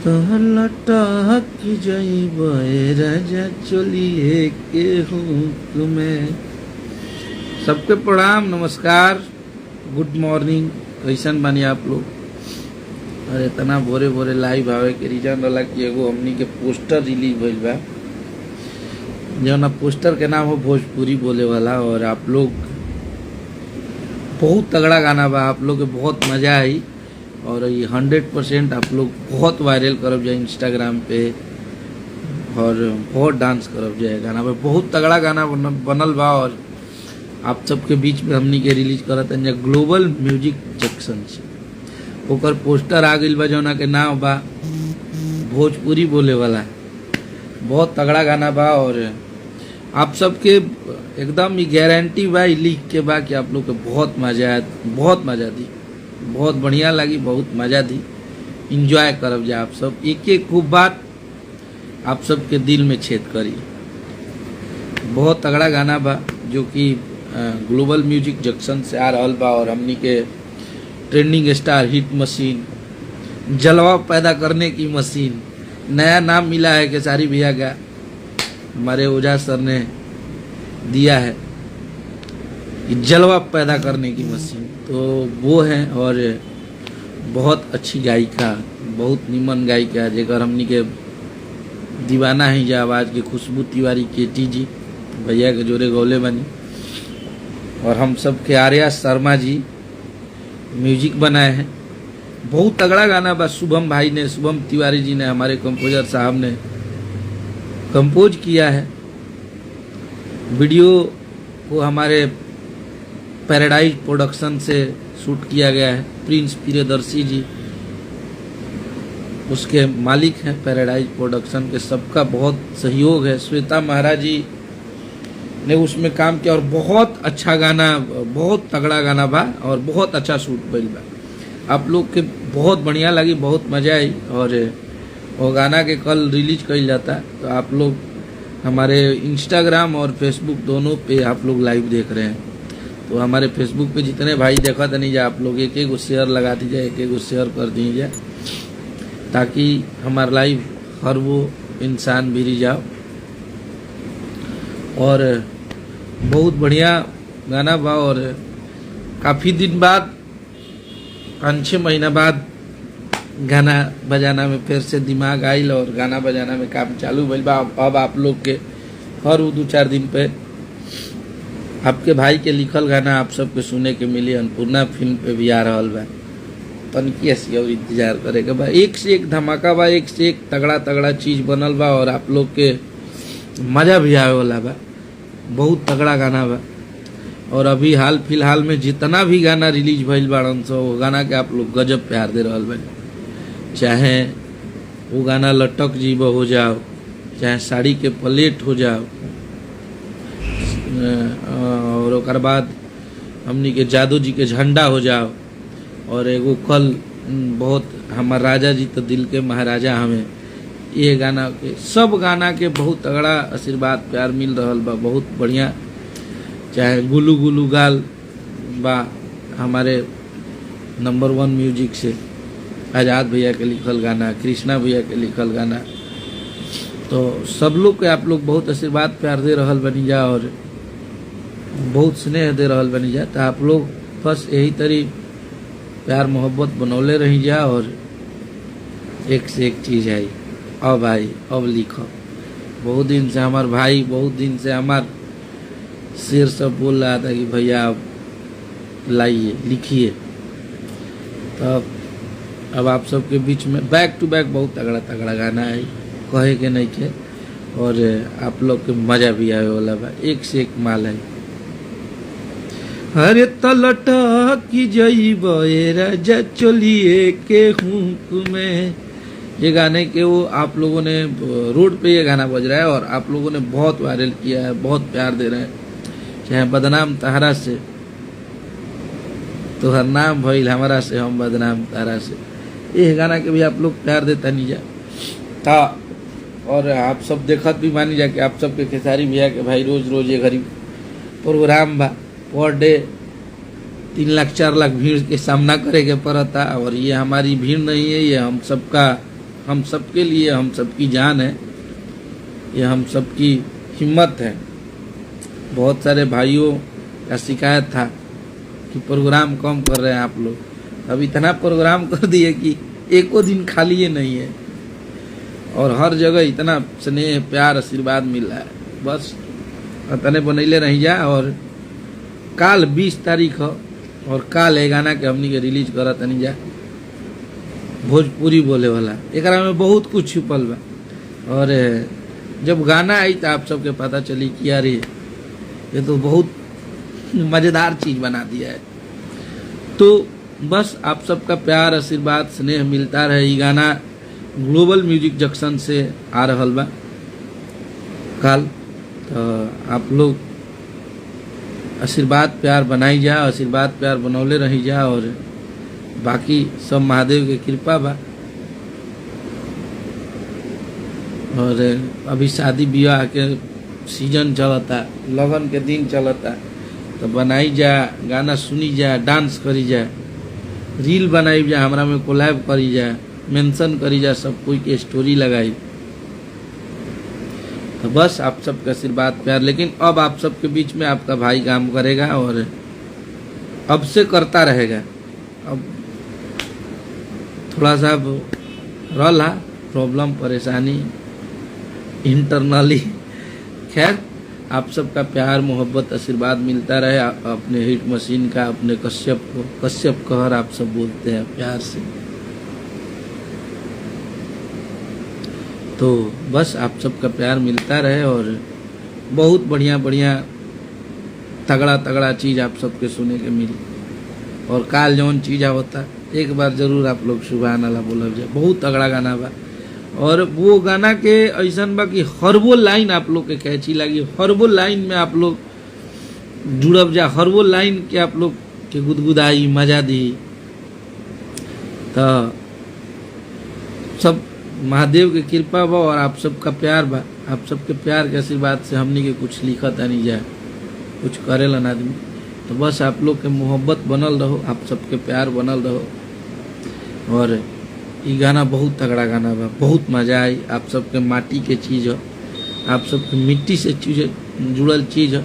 लटक जाइब राजा चलिए के हुक्म। सबके प्रणाम, नमस्कार, गुड मॉर्निंग। कैसन बानी आप लोग? अरे इतना भोरे भोरे लाइव आवे के रीजन वाला कि एगो हमनी के पोस्टर रिलीज भइल बा, जौना पोस्टर के नाम हो भोजपुरी बोले वाला। और आप लोग बहुत तगड़ा गाना बा, आप लोग के बहुत मजा आई और ये 100% आप लोग बहुत वायरल करब जाए इंस्टाग्राम पे और बहुत डांस करब जाए गाना पे। बहुत तगड़ा गाना बनल बा और आप सबके बीच में हमनी के रिलीज करत हैं ग्लोबल म्यूजिक जंक्शन से। ओकर पोस्टर आ गइल बा जौना के नाम बा भोजपुरी बोले वाला। बहुत तगड़ा गाना बा और आप सबके एकदम ही गारंटी बा लिख के बा कि आप लोग के बहुत मजा दी, बहुत बढ़िया लगी, बहुत मजा दी। इंजॉय करब जा आप सब, एक एक खूब बात आप सबके दिल में छेद करी। बहुत तगड़ा गाना बा जो कि ग्लोबल म्यूजिक जंक्शन से आ रहल बा और हमनी के ट्रेंडिंग स्टार हिट मशीन, जलवा पैदा करने की मशीन, नया नाम मिला है केसारी भैया का, हमारे ओझा सर ने दिया है जलवा पैदा करने की मशीन। तो वो है और बहुत अच्छी गायिका, बहुत निमन गायिका जेकर हमनी के दीवाना है जा आवाज़ के खुशबू तिवारी केटी जी भैया के जोरे गौले बनी। और हम सब के आर्या शर्मा जी म्यूजिक बनाए हैं। बहुत तगड़ा गाना बा, शुभम भाई ने, शुभम तिवारी जी ने, हमारे कंपोजर साहब ने कंपोज किया है। वीडियो को हमारे पैराडाइज प्रोडक्शन से शूट किया गया है। प्रिंस प्रियदर्शी जी उसके मालिक हैं पैराडाइज प्रोडक्शन के। सबका बहुत सहयोग है। श्वेता महाराज जी ने उसमें काम किया और बहुत अच्छा गाना, बहुत तगड़ा गाना बा और बहुत अच्छा शूट भइल बा। आप लोग के बहुत बढ़िया लगी, बहुत मजा आई। और वो गाना के कल रिलीज कइल जाता, तो आप लोग हमारे इंस्टाग्राम और फेसबुक दोनों पे आप लोग लाइव देख रहे हैं। तो हमारे फेसबुक पे जितने भाई देखा तो नहीं जा, आप लोग एक एक शेयर लगा दीजिए, एक एक शेयर कर दीजिए ताकि हमारा लाइव हर वो इंसान भी जाओ। और बहुत बढ़िया गाना बा और काफ़ी दिन बाद, 5-6 महीना बाद गाना बजाना में फिर से दिमाग आइल और गाना बजाना में काम चालू भइल बा। अब आप लोग के हर 2-4 दिन पे आपके भाई के लिखल गाना आप सबके सुने के मिली। अन्नपूर्णा फिल्म पे भी आ रहल बा, तनकी ऐसी और इंतजार करे के बा। एक से एक धमाका बा, एक से एक तगड़ा तगड़ा चीज बनल बा और आप लोग के मजा भी आवे वाला बा। बहुत तगड़ा गाना बा और अभी हाल फिलहाल में जितना भी गाना रिलीज भइल बाड़न सो वो गाना के आप लोग गजब प्यार दे रहल बा। चाहे वो गाना लटक जीव हो जाओ, चाहे साड़ी के प्लेट हो जाओ, और ओकर बाद हमनी के जादू जी के झंडा हो जाओ, और एगो कल बहुत हमार राजा जी तो दिल के महाराजा हमें, ये गाना के सब गाना के बहुत तगड़ा आशीर्वाद प्यार मिल रहल बा। बहुत बढ़िया। चाहे गुलू गुलू गाल बा हमारे नंबर 1 म्यूजिक से, आज़ाद भैया के लिखल गाना, कृष्णा भैया के लिखल गाना। तो सब लोग के आप लोग बहुत आशीर्वाद प्यार दे रहल बनी जा और बहुत स्नेह दे रहल बनी जा। तो आप लोग बस यही तरी प्यार मोहब्बत बनौले रही जा और एक से एक चीज़ आई। अब आई, अब लिखो। बहुत दिन से हमार भाई, बहुत दिन से हमार शेर सब बोल रहा था कि भैया अब लाइए, लिखिए। तो अब आप सबके बीच में बैक टू बैक बहुत तगड़ा तगड़ा गाना है, कहे के नहीं के, और आप लोग के मजा भी आवे वाला बा। एक से एक माल है। अरे तलटक जाइब राजा चलिए के हुक्म। ये गाने के वो आप लोगों ने रोड पे ये गाना बज रहा है और आप लोगों ने बहुत वायरल किया है, बहुत प्यार दे रहे हैं। चाहे बदनाम तहरा से, तो हर नाम भइल हमारा से, हम बदनाम तहरा से, ये गाना के भी आप लोग प्यार देता नहीं जा था। और आप सब देखत भी मानी जा कि आप सबके खेसारी भैया के भाई रोज रोज ये गरीब प्रोग्राम बा, पर डे 3 लाख 4 लाख भीड़ के सामना करे के पड़ता। और ये हमारी भीड़ नहीं है, ये हम सबका हम सबके लिए, हम सबकी जान है, ये हम सबकी हिम्मत है। बहुत सारे भाइयों का शिकायत था कि प्रोग्राम कम कर रहे हैं आप लोग, अब इतना प्रोग्राम कर दिए कि एको दिन खाली ये नहीं है और हर जगह इतना स्नेह प्यार आशीर्वाद मिल रहा है। बस तने बनैले रही जा। और काल 20 तारीख हो और काल है गाना के हमनी के रिलीज करत नहीं जा, भोजपुरी बोले वाला। एकरा में बहुत कुछ छुपल बा और जब गाना आई तो आप सबके पता चली कि यार ये तो बहुत मज़ेदार चीज़ बना दिया है। तो बस आप सबका प्यार आशीर्वाद स्नेह मिलता रहे। ये गाना ग्लोबल म्यूजिक जंक्शन से आ रहल बा काल, तो आप लोग आशीर्वाद प्यार बनाई जा, आशीर्वाद प्यार बनौले रही जा और बाकी सब महादेव के कृपा बा। और अभी शादी ब्याह के सीजन चलता, लगन के दिन चलता, तो बनाई जा, गाना सुनी जा, डांस करी जा, रील बनाई जा, हमरा में कोलैब करी जा, मेंशन करी जा, सब कोई के स्टोरी लगाई। तो बस आप सबका आशीर्वाद प्यार। लेकिन अब आप सबके बीच में आपका भाई काम करेगा और अब से करता रहेगा। अब थोड़ा सा रहा प्रॉब्लम परेशानी इंटरनली, खैर आप सबका प्यार मोहब्बत आशीर्वाद मिलता रहे। अपने हिट मशीन का, अपने कश्यप कहर आप सब बोलते हैं प्यार से। तो बस आप सबका प्यार मिलता रहे और बहुत बढ़िया बढ़िया तगड़ा तगड़ा चीज़ आप सबके सुने के मिली। और काल जौन चीज़ होता एक बार जरूर आप लोग सुबहान अल्लाह बोलब जाए, बहुत तगड़ा गाना बा। और वो गाना के ऐसा बा कि हर वो लाइन आप लोग के कैची लगी, हर वो लाइन में आप लोग जुड़ब जा, हर वो लाइन के आप लोग के गुदगुदाई मजा दी। तो सब महादेव के कृपा बा और आप सबका प्यार बा। आप सबके प्यार के आशीर्वाद से हमनी के कुछ लिखत नहीं जाए, कुछ करेलन आदमी। तो बस आप लोग के मोहब्बत बनल रहो, आप सबके प्यार बनल रहो। और ये गाना बहुत तगड़ा गाना बा, बहुत मजा आई। आप सबके माटी के चीज़ हो, आप सबके मिट्टी से चीज़ जुड़ल चीज़ हो।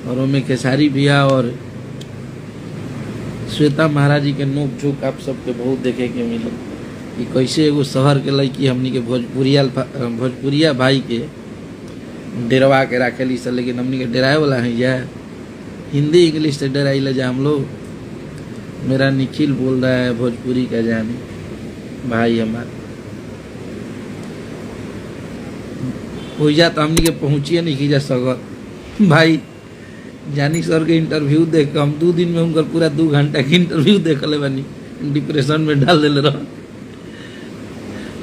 और उनमें खेसारी भैया और श्वेता महाराज जी के नोक झोंक आप सबके बहुत देखे के मिले कि कैसे एगो शहर के लड़की हमनी के भोजपुरिया भाई के डेरवा के रखेली से, लेकिन हमनी के डेराए वाला है जाए, हिंदी इंग्लिश से डराई ले जा हम लोग। मेरा निखिल बोल रहा है भोजपुरी का जाने भाई हमारा हो जा, तो हमनी के पहुँचिए नहीं की जा सगत भाई। जानी सर के इंटरव्यू देख हम 2 दिन में उनका पूरा 2 घंटा के इंटरव्यू देख ले बनी, डिप्रेशन में डाल दे रहा।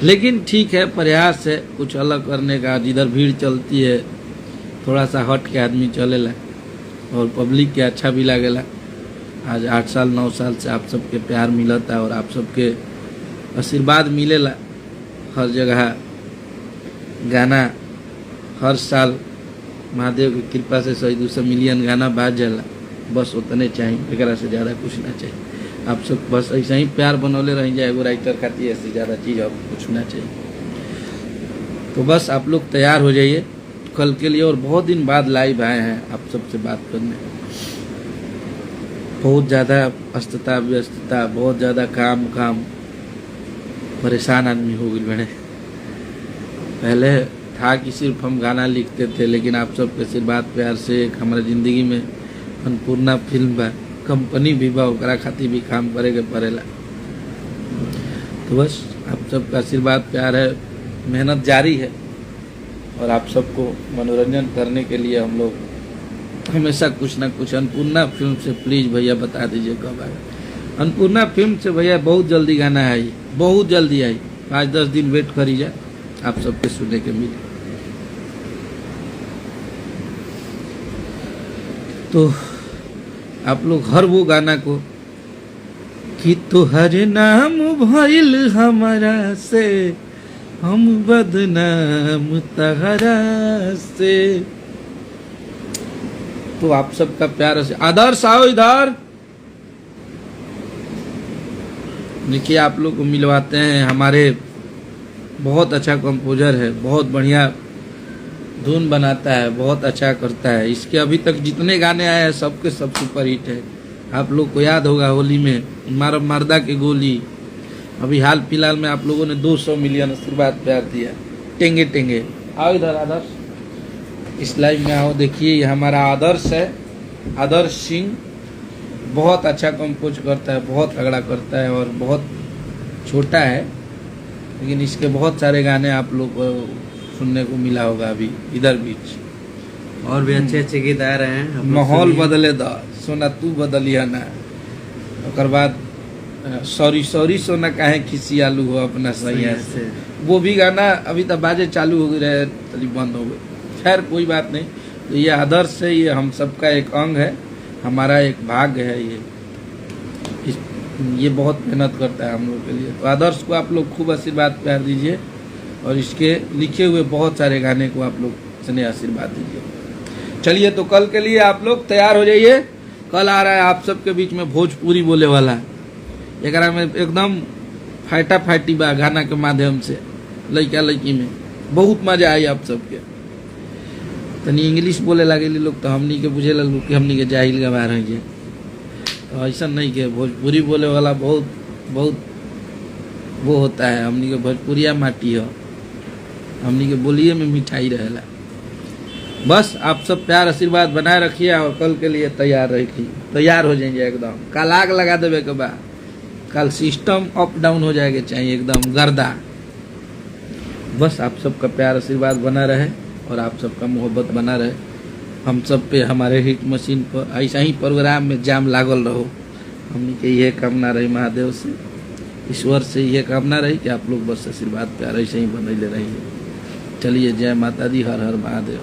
लेकिन ठीक है, प्रयास है कुछ अलग करने का। जिधर भीड़ चलती है थोड़ा सा हट के आदमी चलेला और पब्लिक के अच्छा भी लगेला। आज 8 साल 9 साल से आप सबके प्यार मिलता है और आप सबके आशीर्वाद मिलेला। हर जगह गाना हर साल महादेव की कृपा से 100-200 मिलियन गाना बाज जाला। बस उतने चाहिए, एकरा से ज़्यादा कुछ ना चाहिए। आप सब बस ऐसा ही प्यार बनौले रह जाए। एगो राइटर खातिर ऐसे ज़्यादा चीज़ आप कुछ ना चाहिए। तो बस आप लोग तैयार हो जाइए कल के लिए। और बहुत दिन बाद लाइव आए हैं आप सबसे बात करने। बहुत ज़्यादा व्यस्तता, बहुत ज़्यादा काम, परेशान आदमी हो गए बड़े। पहले था कि सिर्फ हम गाना लिखते थे, लेकिन आप सबके आशीर्वाद प्यार से एक हमारे ज़िंदगी में अन्नपूर्णा फिल्म बा, कंपनी भी बा, ओकरा खातिर भी काम करे के पड़ेला। तो बस आप सबका आशीर्वाद प्यार है, मेहनत जारी है। और आप सबको मनोरंजन करने के लिए हम लोग हमेशा कुछ ना कुछ। अन्नपूर्णा फिल्म से प्लीज़ भैया बता दीजिए कब आएगा। अन्नपूर्णा फिल्म से भैया बहुत जल्दी गाना आई, बहुत जल्दी आई। 5-10 दिन वेट करी जा, आप सबके सुनने के मिले। तो आप लोग हर वो गाना को कि तोहर नाम भइल हमारा से, हम बदनाम तहरा से। तो आप सबका प्यार से आदर्श आओ इधर। देखिए आप लोग को मिलवाते हैं हमारे बहुत अच्छा कंपोजर है, बहुत बढ़िया धुन बनाता है, बहुत अच्छा करता है। इसके अभी तक जितने गाने आए हैं सबके सब सुपर हिट है। आप लोग को याद होगा होली में मारो मर्दा की गोली, अभी हाल फिलहाल में आप लोगों ने 200 मिलियन आशीर्वाद प्यार दिया। टेंगे टेंगे आओ इधर आदर्श, इस लाइव में आओ, देखिए ये हमारा आदर्श है, आदर्श सिंह। बहुत अच्छा कंपोज करता है, बहुत तगड़ा करता है और बहुत छोटा है, लेकिन इसके बहुत सारे गाने आप लोग को सुनने को मिला होगा अभी इधर बीच। और भी अच्छे अच्छे गीत आ रहे हैं। माहौल बदले दा सोना तू बदलिया ना, और बाद सॉरी सॉरी सोना काहे खिसियालू हो अपना सैया से, वो भी गाना अभी तक बाजे चालू हो गए तभी बंद हो गए। खैर कोई बात नहीं, तो ये आदर्श है, ये हम सबका एक अंग है, हमारा एक भाग्य है। ये बहुत मेहनत करता है हम लोग के लिए। तो आदर्श को आप लोग खूब आशीर्वाद प्यार दीजिए और इसके लिखे हुए बहुत सारे गाने को आप लोग स्नेह आशीर्वाद दीजिए। चलिए तो कल के लिए आप लोग तैयार हो जाइए, कल आ रहा है आप सबके बीच में भोजपुरी बोले वाला, एकरा में एकदम फाइटा फाइटी बा गाना के माध्यम से, लड़का लड़की में बहुत मजा आई आप सबके। तनी इंग्लिश बोले लगे लोग तो हमनी के बुझे लगू कि हमनी के जाहिल गवा रहे हैं, तो ऐसा नहीं के भोजपुरी बोले वाला बहुत बहुत वो होता है। हमनी के भोजपुरिया माटी हो, हमनी के बोलिए में मिठाई रहेला। बस आप सब प्यार आशीर्वाद बनाए रखिए और कल के लिए तैयार रखिए, तैयार हो जाएंगे एकदम। कल आग लगा देवे के बाद कल सिस्टम अप डाउन हो जाएगा, चाहिए एकदम गर्दा। बस आप सबका प्यार आशीर्वाद बना रहे और आप सबका मोहब्बत बना रहे, हम सब पे हमारे हिट मशीन पर ऐसा ही प्रोग्राम में जाम लागल रहो। हमनी के यह कामना रही महादेव से, ईश्वर से यह कामना रही कि आप लोग बस आशीर्वाद प्यार ऐसे ही बनैले रहिए। चलिए, जय माता दी, हर हर महादेव।